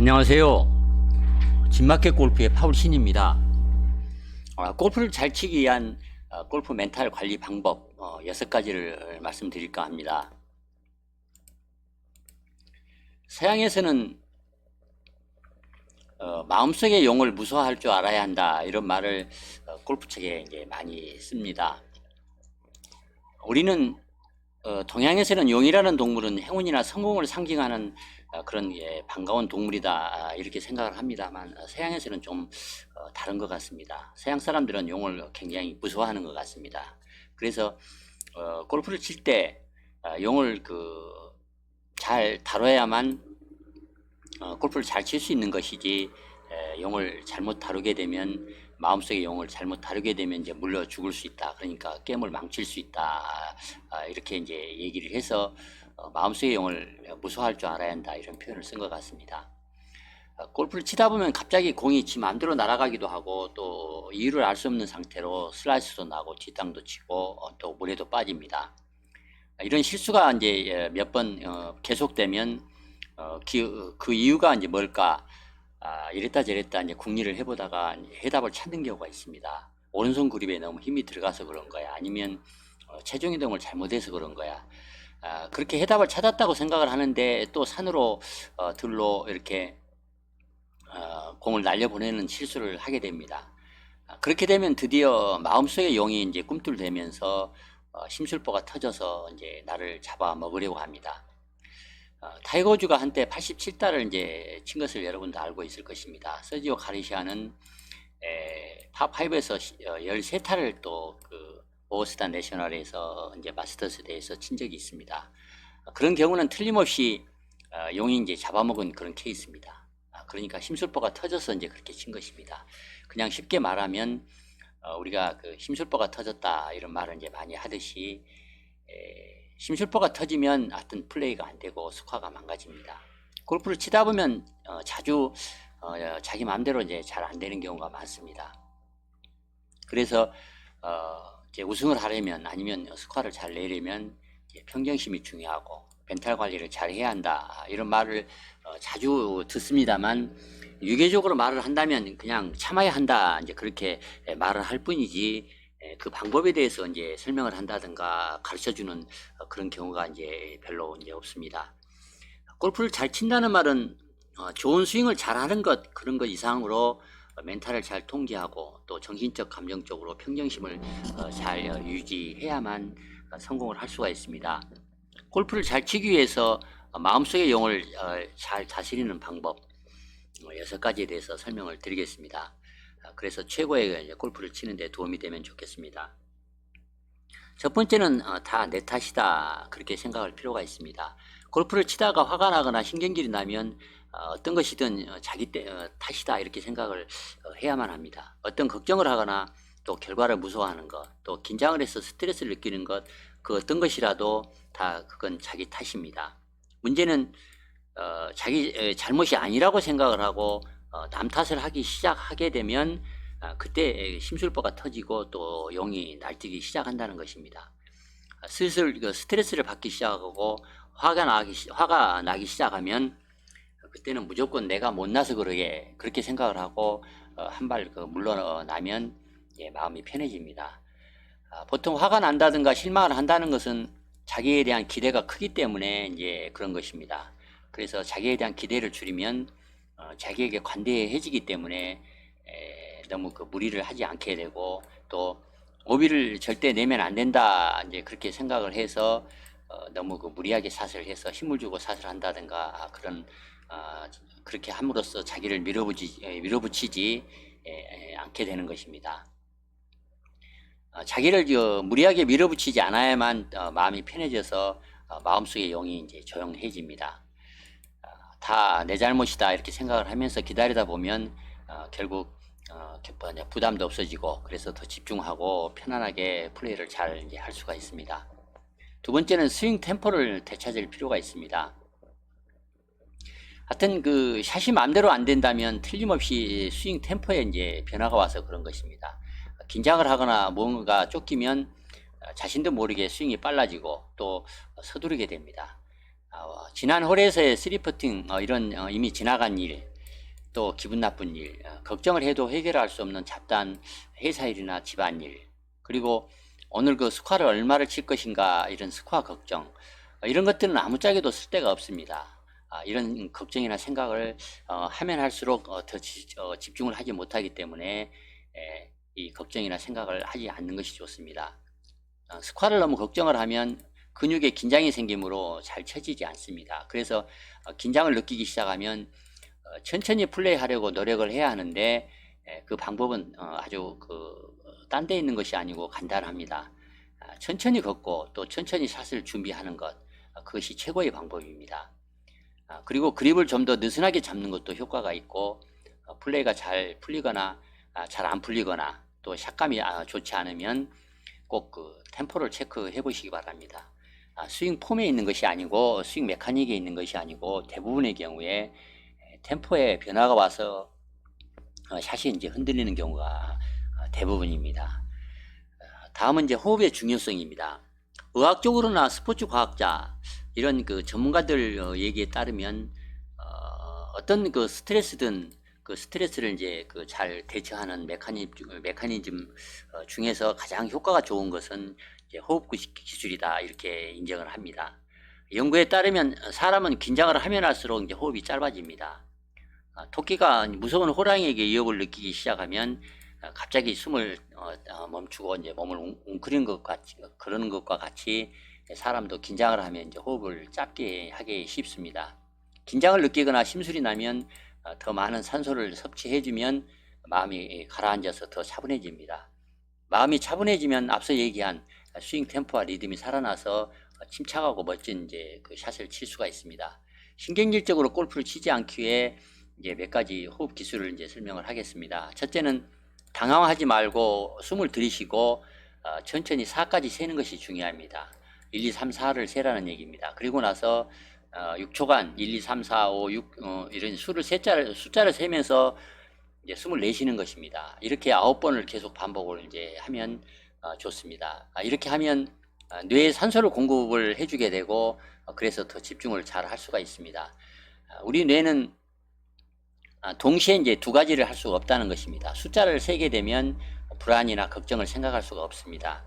안녕하세요. 진마켓 골프의 파울신입니다. 골프를 잘 치기 위한 골프 멘탈 관리 방법 6가지를 말씀드릴까 합니다. 서양에서는 마음속의 용을 무서워할 줄 알아야 한다, 이런 말을 골프책에 이제 많이 씁니다. 우리는 동양에서는 용이라는 동물은 행운이나 성공을 상징하는 그런 반가운 동물이다, 이렇게 생각을 합니다만, 서양에서는 좀 다른 것 같습니다. 서양 사람들은 용을 굉장히 무서워하는 것 같습니다. 그래서 골프를 칠 때 용을 잘 다뤄야만 골프를 잘 칠 수 있는 것이지, 용을 잘못 다루게 되면, 마음속의 용을 잘못 다루게 되면 이제 물려 죽을 수 있다, 그러니까 게임을 망칠 수 있다, 이렇게 이제 얘기를 해서 마음속의 용을 무서워할 줄 알아야 한다, 이런 표현을 쓴 것 같습니다. 골프를 치다 보면 갑자기 공이 지 마음대로 날아가기도 하고, 또 이유를 알 수 없는 상태로 슬라이스도 나고 뒷땅도 치고 또 물에도 빠집니다. 이런 실수가 이제 몇 번 계속되면 그 이유가 이제 뭘까, 이랬다 저랬다 이제 궁리를 해보다가 해답을 찾는 경우가 있습니다. 오른손 그립에 너무 힘이 들어가서 그런 거야, 아니면 체중 이동을 잘못해서 그런 거야. 그렇게 해답을 찾았다고 생각을 하는데, 또 산으로 들로 이렇게 공을 날려보내는 실수를 하게 됩니다. 그렇게 되면 드디어 마음속의 용이 이제 꿈틀대면서 심술보가 터져서 이제 나를 잡아먹으려고 합니다. 타이거 우즈가 한때 87달을 이제 친 것을 여러분도 알고 있을 것입니다. 서지오 가르시아는 파5에서 13타를 또 오거스타 내셔널에서 이제 마스터스 대회에서 친 적이 있습니다. 그런 경우는 틀림없이 용이 이제 잡아먹은 그런 케이스입니다. 그러니까 심술보가 터져서 이제 그렇게 친 것입니다. 그냥 쉽게 말하면 우리가 심술보가 터졌다, 이런 말을 이제 많이 하듯이, 심술보가 터지면 하여튼 플레이가 안 되고 스코어가 망가집니다. 골프를 치다 보면 자주 자기 마음대로 이제 잘 안 되는 경우가 많습니다. 그래서 이제 우승을 하려면, 아니면 스코어를 잘 내려면 평정심이 중요하고 멘탈 관리를 잘 해야 한다, 이런 말을 자주 듣습니다만, 유계적으로 말을 한다면 그냥 참아야 한다, 이제 그렇게 말을 할 뿐이지, 그 방법에 대해서 이제 설명을 한다든가 가르쳐주는 그런 경우가 이제 별로 이제 없습니다. 골프를 잘 친다는 말은 좋은 스윙을 잘하는 것, 그런 것 이상으로 멘탈을 잘 통제하고, 또 정신적 감정적으로 평정심을 잘 유지해야만 성공을 할 수가 있습니다. 골프를 잘 치기 위해서 마음속의 용을 잘 다스리는 방법 6가지에 대해서 설명을 드리겠습니다. 그래서 최고의 골프를 치는 데 도움이 되면 좋겠습니다. 첫 번째는 다 내 탓이다, 그렇게 생각할 필요가 있습니다. 골프를 치다가 화가 나거나 신경질이 나면 어떤 것이든 자기 탓이다, 이렇게 생각을 해야만 합니다. 어떤 걱정을 하거나 또 결과를 무서워하는 것, 또 긴장을 해서 스트레스를 느끼는 것, 그 어떤 것이라도 다 그건 자기 탓입니다. 문제는 자기 잘못이 아니라고 생각을 하고 남 탓을 하기 시작하게 되면 그때 심술보가 터지고 또 용이 날뛰기 시작한다는 것입니다. 슬슬 스트레스를 받기 시작하고 화가 나기 시작하면, 그때는 무조건 내가 못나서 그렇게 생각을 하고 한 발 물러나면 마음이 편해집니다. 보통 화가 난다든가 실망을 한다는 것은 자기에 대한 기대가 크기 때문에 이제 그런 것입니다. 그래서 자기에 대한 기대를 줄이면 자기에게 관대해지기 때문에 너무 무리를 하지 않게 되고, 또 오비를 절대 내면 안 된다, 이제 그렇게 생각을 해서 너무 무리하게 샷을 해서 힘을 주고 샷을 한다든가, 그렇게 함으로써 자기를 밀어붙이지 않게 되는 것입니다. 자기를 무리하게 밀어붙이지 않아야만 마음이 편해져서 마음속의 용이 이제 조용해집니다. 다 내 잘못이다, 이렇게 생각을 하면서 기다리다 보면 결국 부담도 없어지고, 그래서 더 집중하고 편안하게 플레이를 잘 할 수가 있습니다. 두 번째는 스윙 템포를 되찾을 필요가 있습니다. 하여튼 샷이 마음대로 안 된다면 틀림없이 스윙 템포에 이제 변화가 와서 그런 것입니다. 긴장을 하거나 뭔가 쫓기면 자신도 모르게 스윙이 빨라지고 또 서두르게 됩니다. 지난 홀에서의 3퍼팅 이런 이미 지나간 일, 또 기분 나쁜 일, 걱정을 해도 해결할 수 없는 잡다한 회사 일이나 집안일, 그리고 오늘 그 스코어를 얼마를 칠 것인가 이런 스코어 걱정, 이런 것들은 아무짝에도 쓸데가 없습니다. 이런 걱정이나 생각을 하면 할수록 더 집중을 하지 못하기 때문에 이 걱정이나 생각을 하지 않는 것이 좋습니다. 스쿼트를 너무 걱정을 하면 근육에 긴장이 생기므로 잘 쳐지지 않습니다. 그래서 긴장을 느끼기 시작하면 천천히 플레이하려고 노력을 해야 하는데 그 방법은 아주 딴 데 있는 것이 아니고 간단합니다. 천천히 걷고 또 천천히 샷을 준비하는 것, 그것이 최고의 방법입니다. 그리고 그립을 좀 더 느슨하게 잡는 것도 효과가 있고, 플레이가 잘 풀리거나 잘 안 풀리거나 또 샷감이 좋지 않으면 꼭 그 템포를 체크해 보시기 바랍니다. 스윙 폼에 있는 것이 아니고 스윙 메카닉에 있는 것이 아니고 대부분의 경우에 템포에 변화가 와서 샷이 이제 흔들리는 경우가 대부분입니다. 다음은 이제 호흡의 중요성입니다. 의학적으로나 스포츠 과학자 이런 그 전문가들 얘기에 따르면 어떤 그 스트레스든 그 스트레스를 이제 그 잘 대처하는 메커니즘 중에서 가장 효과가 좋은 것은 이제 호흡 기술이다 이렇게 인정을 합니다. 연구에 따르면 사람은 긴장을 하면 할수록 이제 호흡이 짧아집니다. 토끼가 무서운 호랑이에게 위협을 느끼기 시작하면 갑자기 숨을 멈추고 이제 몸을 웅크리는 그런 것과 같이 사람도 긴장을 하면 이제 호흡을 짧게 하기 쉽습니다. 긴장을 느끼거나 심술이 나면 더 많은 산소를 섭취해주면 마음이 가라앉아서 더 차분해집니다. 마음이 차분해지면 앞서 얘기한 스윙 템포와 리듬이 살아나서 침착하고 멋진 이제 그 샷을 칠 수가 있습니다. 신경질적으로 골프를 치지 않기 위해 이제 몇 가지 호흡 기술을 이제 설명을 하겠습니다. 첫째는 당황하지 말고 숨을 들이쉬고 천천히 4까지 세는 것이 중요합니다. 1, 2, 3, 4를 세라는 얘기입니다. 그리고 나서 6초간 1, 2, 3, 4, 5, 6 이런 숫자를 세면서 이제 숨을 내쉬는 것입니다. 이렇게 9번을 계속 반복을 이제 하면 좋습니다. 이렇게 하면 뇌에 산소를 공급을 해주게 되고 그래서 더 집중을 잘 할 수가 있습니다. 우리 뇌는 동시에 이제 두 가지를 할 수가 없다는 것입니다. 숫자를 세게 되면 불안이나 걱정을 생각할 수가 없습니다.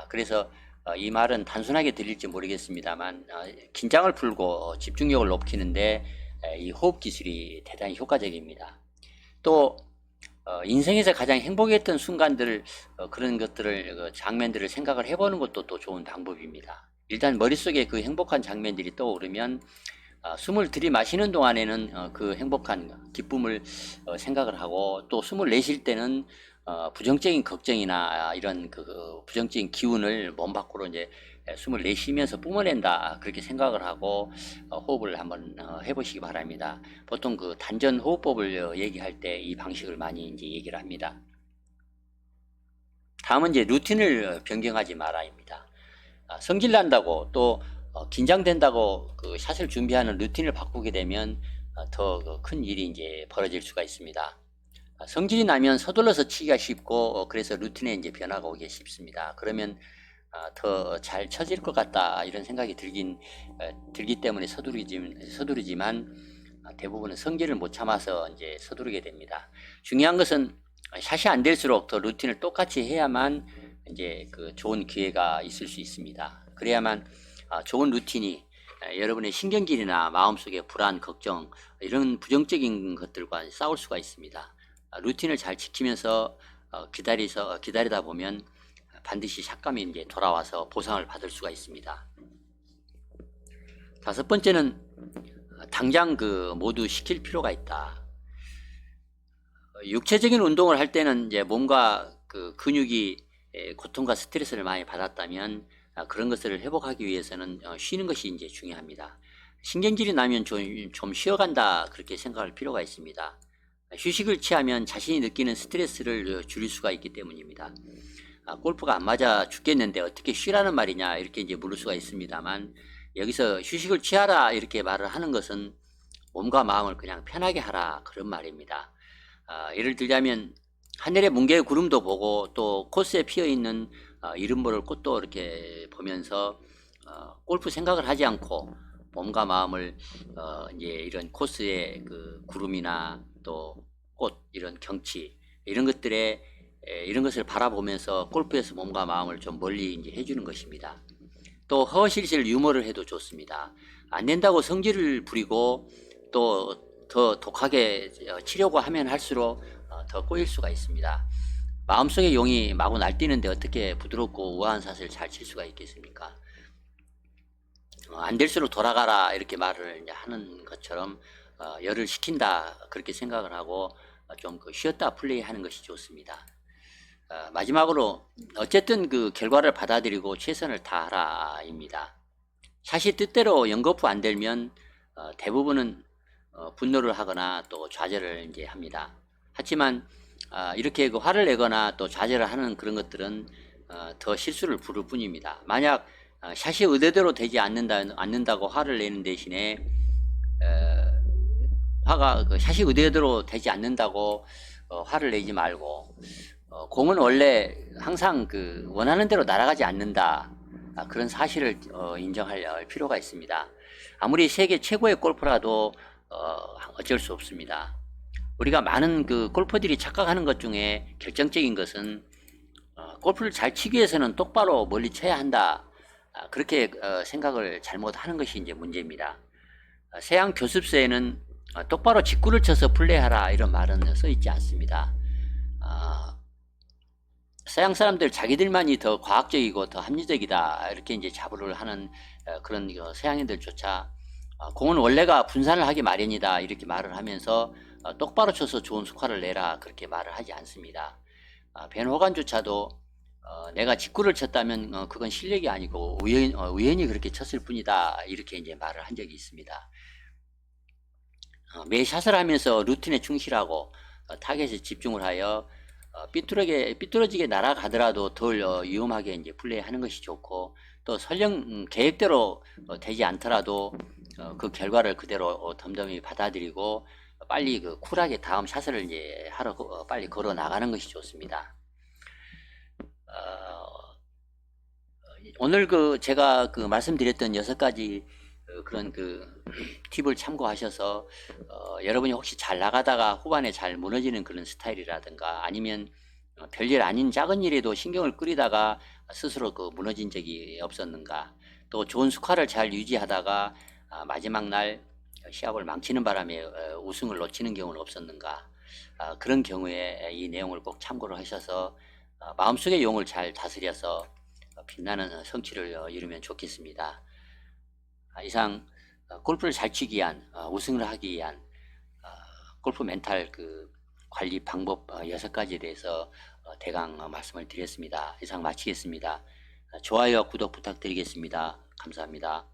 그래서 이 말은 단순하게 들릴지 모르겠습니다만 긴장을 풀고 집중력을 높이는데 이 호흡 기술이 대단히 효과적입니다. 또 인생에서 가장 행복했던 순간들 그런 것들을 장면들을 생각을 해보는 것도 또 좋은 방법입니다. 일단 머릿속에 그 행복한 장면들이 떠오르면 숨을 들이마시는 동안에는 그 행복한 기쁨을 생각을 하고 또 숨을 내쉴 때는 부정적인 걱정이나 이런 그 부정적인 기운을 몸 밖으로 이제 숨을 내쉬면서 뿜어낸다 그렇게 생각을 하고 호흡을 한번 해보시기 바랍니다. 보통 그 단전 호흡법을 얘기할 때 이 방식을 많이 이제 얘기를 합니다. 다음은 이제 루틴을 변경하지 말아입니다. 성질 난다고 또 긴장된다고 그 샷을 준비하는 루틴을 바꾸게 되면 더 큰 일이 이제 벌어질 수가 있습니다. 성질이 나면 서둘러서 치기가 쉽고 그래서 루틴에 이제 변화가 오기 쉽습니다. 그러면 더 잘 쳐질 것 같다 이런 생각이 들기 때문에 서두르지만 대부분은 성질을 못 참아서 이제 서두르게 됩니다. 중요한 것은 샷이 안 될수록 더 루틴을 똑같이 해야만 이제 그 좋은 기회가 있을 수 있습니다. 그래야만 좋은 루틴이 여러분의 신경질이나 마음속의 불안, 걱정 이런 부정적인 것들과 싸울 수가 있습니다. 루틴을 잘 지키면서 기다리다 보면 반드시 샷감이 이제 돌아와서 보상을 받을 수가 있습니다. 다섯 번째는 당장 모두 시킬 필요가 있다. 육체적인 운동을 할 때는 이제 몸과 그 근육이 고통과 스트레스를 많이 받았다면 그런 것을 회복하기 위해서는 쉬는 것이 이제 중요합니다. 신경질이 나면 좀 쉬어간다 그렇게 생각할 필요가 있습니다. 휴식을 취하면 자신이 느끼는 스트레스를 줄일 수가 있기 때문입니다. 골프가 안 맞아 죽겠는데 어떻게 쉬라는 말이냐 이렇게 이제 물을 수가 있습니다만 여기서 휴식을 취하라 이렇게 말을 하는 것은 몸과 마음을 그냥 편하게 하라 그런 말입니다. 예를 들자면 하늘의 뭉게의 구름도 보고 또 코스에 피어있는 이름 모를 꽃도 이렇게 보면서 골프 생각을 하지 않고 몸과 마음을 이제 이런 코스의 그 구름이나 또 꽃, 이런 경치, 이런 것들에 이런 것을 바라보면서 골프에서 몸과 마음을 좀 멀리 이제 해주는 것입니다. 또 허실실 유머를 해도 좋습니다. 안 된다고 성질을 부리고 또 더 독하게 치려고 하면 할수록 더 꼬일 수가 있습니다. 마음속의 용이 마구 날뛰는데 어떻게 부드럽고 우아한 샷을 잘 칠 수가 있겠습니까? 안 될수록 돌아가라 이렇게 말을 이제 하는 것처럼 열을 식힌다 그렇게 생각을 하고 좀 쉬었다 플레이하는 것이 좋습니다. 마지막으로 어쨌든 그 결과를 받아들이고 최선을 다하라입니다. 샷이 뜻대로 연거푸 안 되면 대부분은 분노를 하거나 또 좌절을 이제 합니다. 하지만 이렇게 그 화를 내거나 또 좌절을 하는 그런 것들은 더 실수를 부를 뿐입니다. 만약 샷이 의도대로 되지 않는다고 화를 내는 대신에 샷이 의도대로 되지 않는다고 화를 내지 말고 공은 원래 항상 그 원하는 대로 날아가지 않는다. 그런 사실을 인정할 필요가 있습니다. 아무리 세계 최고의 골퍼라도 어쩔 수 없습니다. 우리가 많은 그 골퍼들이 착각하는 것 중에 결정적인 것은 골프를 잘 치기 위해서는 똑바로 멀리 쳐야 한다. 그렇게 생각을 잘못하는 것이 이제 문제입니다. 서양 교습서에는 똑바로 직구를 쳐서 플레이하라 이런 말은 써 있지 않습니다. 서양 사람들 자기들만이 더 과학적이고 더 합리적이다 이렇게 이제 자부를 하는 그런 서양인들조차 공은 원래가 분산을 하기 마련이다 이렇게 말을 하면서 똑바로 쳐서 좋은 스코어를 내라 그렇게 말을 하지 않습니다. 벤 호간조차도 내가 직구를 쳤다면 그건 실력이 아니고 우연히 그렇게 쳤을 뿐이다 이렇게 이제 말을 한 적이 있습니다. 매 샷을 하면서 루틴에 충실하고 타겟에 집중을 하여 삐뚤어지게 날아가더라도 덜 위험하게 이제 플레이하는 것이 좋고 또 설령 계획대로 되지 않더라도 그 결과를 그대로 덤덤히 받아들이고 빨리 그 쿨하게 다음 샷을 이제 하러 빨리 걸어 나가는 것이 좋습니다. 오늘 제가 말씀드렸던 6가지 그런 팁을 참고하셔서 여러분이 혹시 잘 나가다가 후반에 잘 무너지는 그런 스타일이라든가 아니면 별일 아닌 작은 일에도 신경을 끄리다가 스스로 무너진 적이 없었는가, 또 좋은 스코어를 잘 유지하다가 마지막 날 시합을 망치는 바람에 우승을 놓치는 경우는 없었는가, 그런 경우에 이 내용을 꼭 참고를 하셔서 마음속의 용을 잘 다스려서 빛나는 성취를 이루면 좋겠습니다. 이상 골프를 잘 치기 위한 우승을 하기 위한 골프 멘탈 관리 방법 6가지에 대해서 대강 말씀을 드렸습니다. 이상 마치겠습니다. 좋아요, 구독 부탁드리겠습니다. 감사합니다.